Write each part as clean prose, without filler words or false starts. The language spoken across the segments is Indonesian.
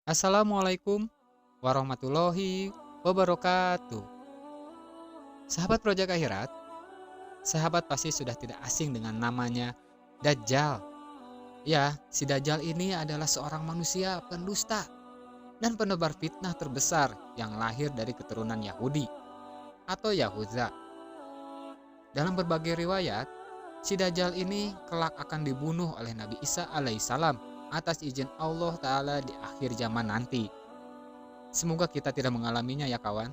Assalamualaikum warahmatullahi wabarakatuh. Sahabat Project Akhirat, sahabat pasti sudah tidak asing dengan namanya Dajjal. Ya, si Dajjal ini adalah seorang manusia pendusta dan penebar fitnah terbesar yang lahir dari keturunan Yahudi atau Yahuza. Dalam berbagai riwayat, si Dajjal ini kelak akan dibunuh oleh Nabi Isa alaihissalam atas izin Allah Ta'ala di akhir zaman nanti. Semoga kita tidak mengalaminya ya kawan.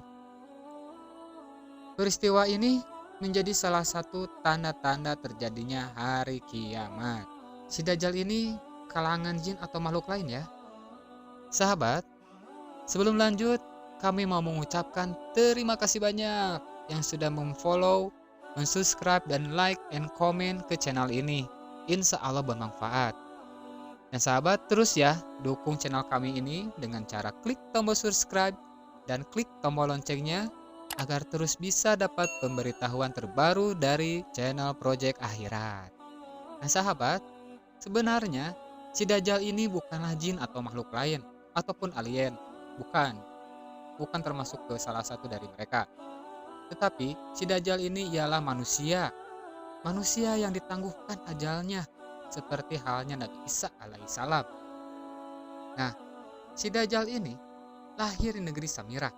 Peristiwa ini menjadi salah satu tanda-tanda terjadinya hari kiamat. Si Dajjal ini kalangan jin atau makhluk lain ya. Sahabat, sebelum lanjut, kami mau mengucapkan terima kasih banyak yang sudah memfollow, mensubscribe, dan like and comment ke channel ini. Insya Allah bermanfaat. Dan sahabat, terus ya dukung channel kami ini dengan cara klik tombol subscribe dan klik tombol loncengnya agar terus bisa dapat pemberitahuan terbaru dari channel Project Akhirat. Nah sahabat, sebenarnya si Dajjal ini bukanlah jin atau makhluk lain ataupun alien. Bukan termasuk ke salah satu dari mereka. Tetapi si Dajjal ini ialah manusia. Manusia yang ditangguhkan ajalnya seperti halnya Nabi Isa alaihissalam. Nah, si Dajjal ini lahir di negeri Samirah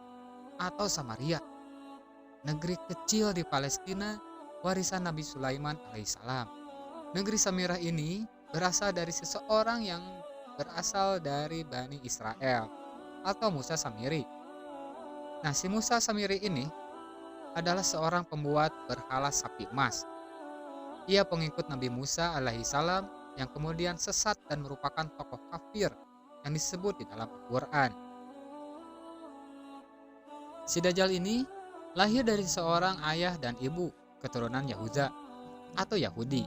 atau Samaria, negeri kecil di Palestina warisan Nabi Sulaiman alaihissalam. Negeri Samirah ini berasal dari seseorang yang berasal dari Bani Israel atau Musa Samiri. Nah, si Musa Samiri ini adalah seorang pembuat berhala sapi emas. Ia pengikut Nabi Musa alaihissalam yang kemudian sesat dan merupakan tokoh kafir yang disebut di dalam Al-Quran. Si Dajjal ini lahir dari seorang ayah dan ibu keturunan Yahuda atau Yahudi.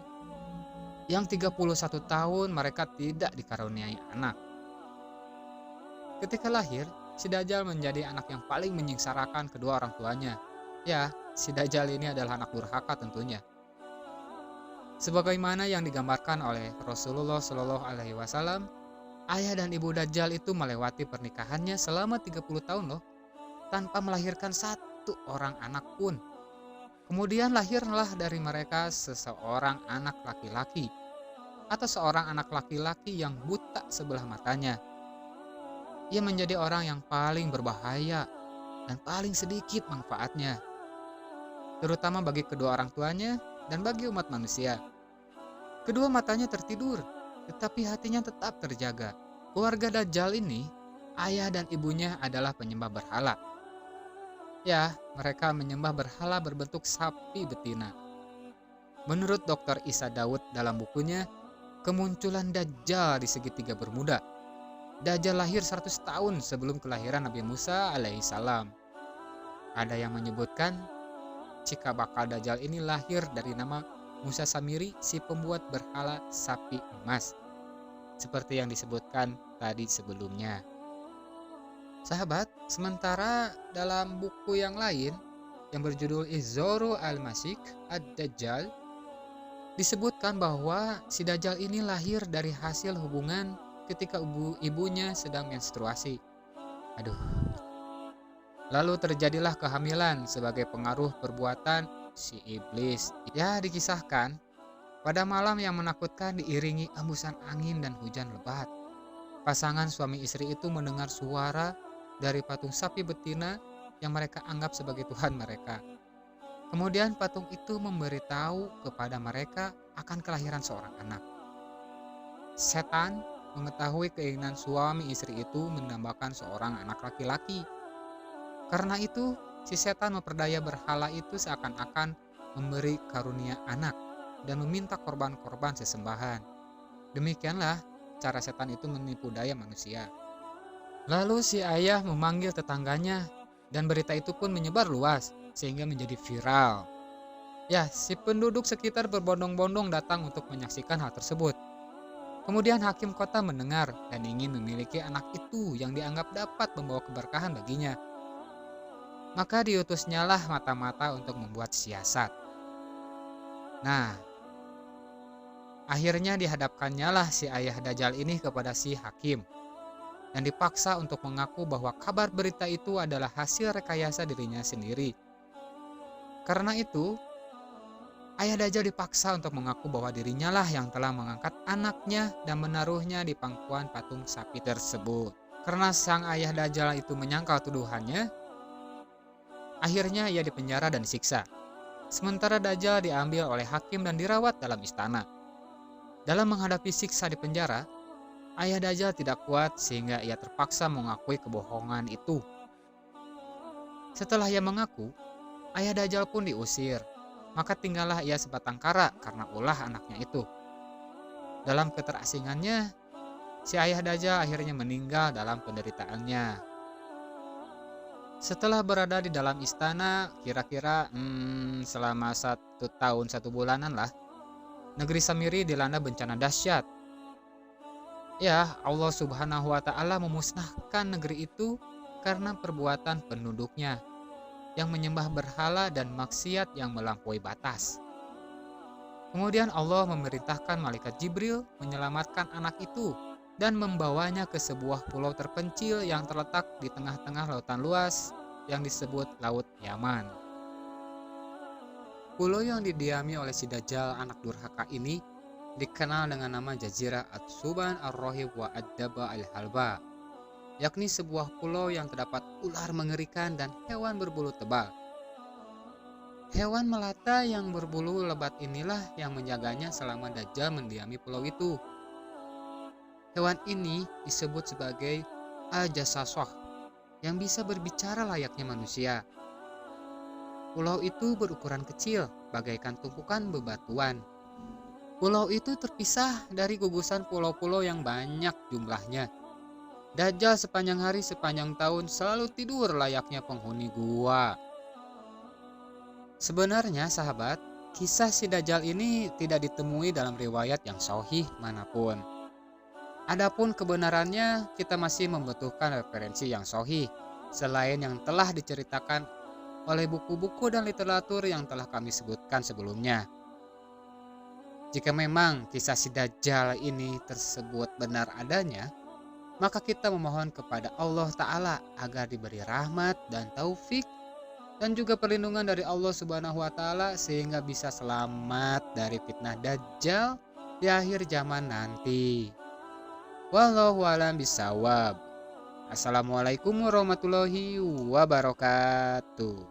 Yang 31 tahun mereka tidak dikaruniai anak. Ketika lahir, si Dajjal menjadi anak yang paling menyengsarakan kedua orang tuanya. Ya, si Dajjal ini adalah anak durhaka tentunya. Sebagaimana yang digambarkan oleh Rasulullah Shallallahu Alaihi Wasallam, ayah dan ibu Dajjal itu melewati pernikahannya selama 30 tahun loh, tanpa melahirkan satu orang anak pun. Kemudian lahirlah dari mereka seseorang anak laki-laki, atau seorang anak laki-laki yang buta sebelah matanya. Ia menjadi orang yang paling berbahaya dan paling sedikit manfaatnya, terutama bagi kedua orang tuanya dan bagi umat manusia. Kedua matanya tertidur, tetapi hatinya tetap terjaga. Keluarga Dajjal ini, ayah dan ibunya adalah penyembah berhala. Ya, mereka menyembah berhala berbentuk sapi betina. Menurut Dr. Isa Daud dalam bukunya, kemunculan Dajjal di segitiga Bermuda. Dajjal lahir 100 tahun sebelum kelahiran Nabi Musa alaihissalam. Ada yang menyebutkan jika bakal Dajjal ini lahir dari nama Musa Samiri, si pembuat berhala sapi emas, seperti yang disebutkan tadi sebelumnya. Sahabat, sementara dalam buku yang lain yang berjudul Izzoru al-Masik ad-Dajjal disebutkan bahwa si Dajjal ini lahir dari hasil hubungan ketika ibunya sedang menstruasi. Lalu terjadilah kehamilan sebagai pengaruh perbuatan si iblis. Ya, dikisahkan pada malam yang menakutkan diiringi embusan angin dan hujan lebat. Pasangan suami istri itu mendengar suara dari patung sapi betina yang mereka anggap sebagai Tuhan mereka. Kemudian patung itu memberitahu kepada mereka akan kelahiran seorang anak. Setan mengetahui keinginan suami istri itu menambahkan seorang anak laki-laki. Karena itu, si setan memperdaya berhala itu seakan-akan memberi karunia anak dan meminta korban-korban sesembahan. Demikianlah cara setan itu menipu daya manusia. Lalu si ayah memanggil tetangganya dan berita itu pun menyebar luas sehingga menjadi viral. Ya, si penduduk sekitar berbondong-bondong datang untuk menyaksikan hal tersebut. Kemudian hakim kota mendengar dan ingin memiliki anak itu yang dianggap dapat membawa keberkahan baginya. Maka diutusnyalah mata-mata untuk membuat siasat. Nah, akhirnya dihadapkannya lah si ayah Dajjal ini kepada si hakim. dan dipaksa untuk mengaku bahwa kabar berita itu adalah hasil rekayasa dirinya sendiri. Karena itu, ayah Dajjal dipaksa untuk mengaku bahwa dirinya lah yang telah mengangkat anaknya dan menaruhnya di pangkuan patung sapi tersebut. Karena sang ayah Dajjal itu menyangkal tuduhannya, akhirnya ia dipenjara dan disiksa. Sementara Dajjal diambil oleh hakim dan dirawat dalam istana. Dalam menghadapi siksa di penjara, ayah Dajjal tidak kuat sehingga ia terpaksa mengakui kebohongan itu. Setelah ia mengaku, ayah Dajjal pun diusir. Maka tinggallah ia sebatang kara karena ulah anaknya itu. Dalam keterasingannya, si ayah Dajjal akhirnya meninggal dalam penderitaannya. Setelah berada di dalam istana kira-kira selama 1 tahun 1 bulanan lah, negeri Samiri dilanda bencana dahsyat. Ya, Allah Subhanahu wa Ta'ala memusnahkan negeri itu karena perbuatan penduduknya yang menyembah berhala dan maksiat yang melampaui batas. Kemudian Allah memerintahkan malaikat Jibril menyelamatkan anak itu dan membawanya ke sebuah pulau terpencil yang terletak di tengah-tengah lautan luas yang disebut Laut Yaman. Pulau yang didiami oleh si Dajjal anak durhaka ini dikenal dengan nama Jazirah At-Suban Ar-Rohib wa Ad-Daba Al-Halba, yakni sebuah pulau yang terdapat ular mengerikan dan hewan berbulu tebal. Hewan melata yang berbulu lebat inilah yang menjaganya selama Dajjal mendiami pulau itu. Hewan ini disebut sebagai Al-Jassasah, yang bisa berbicara layaknya manusia. Pulau itu berukuran kecil, bagaikan tumpukan bebatuan. Pulau itu terpisah dari gugusan pulau-pulau yang banyak jumlahnya. Dajjal sepanjang hari sepanjang tahun selalu tidur layaknya penghuni gua. Sebenarnya sahabat, kisah si Dajjal ini tidak ditemui dalam riwayat yang sahih manapun. Adapun kebenarannya, kita masih membutuhkan referensi yang sahih selain yang telah diceritakan oleh buku-buku dan literatur yang telah kami sebutkan sebelumnya. Jika memang kisah si Dajjal ini tersebut benar adanya, maka kita memohon kepada Allah Ta'ala agar diberi rahmat dan taufik dan juga perlindungan dari Allah Subhanahu wa Ta'ala sehingga bisa selamat dari fitnah Dajjal di akhir zaman nanti. Wallahu a'lam bishawab. Assalamualaikum warahmatullahi wabarakatuh.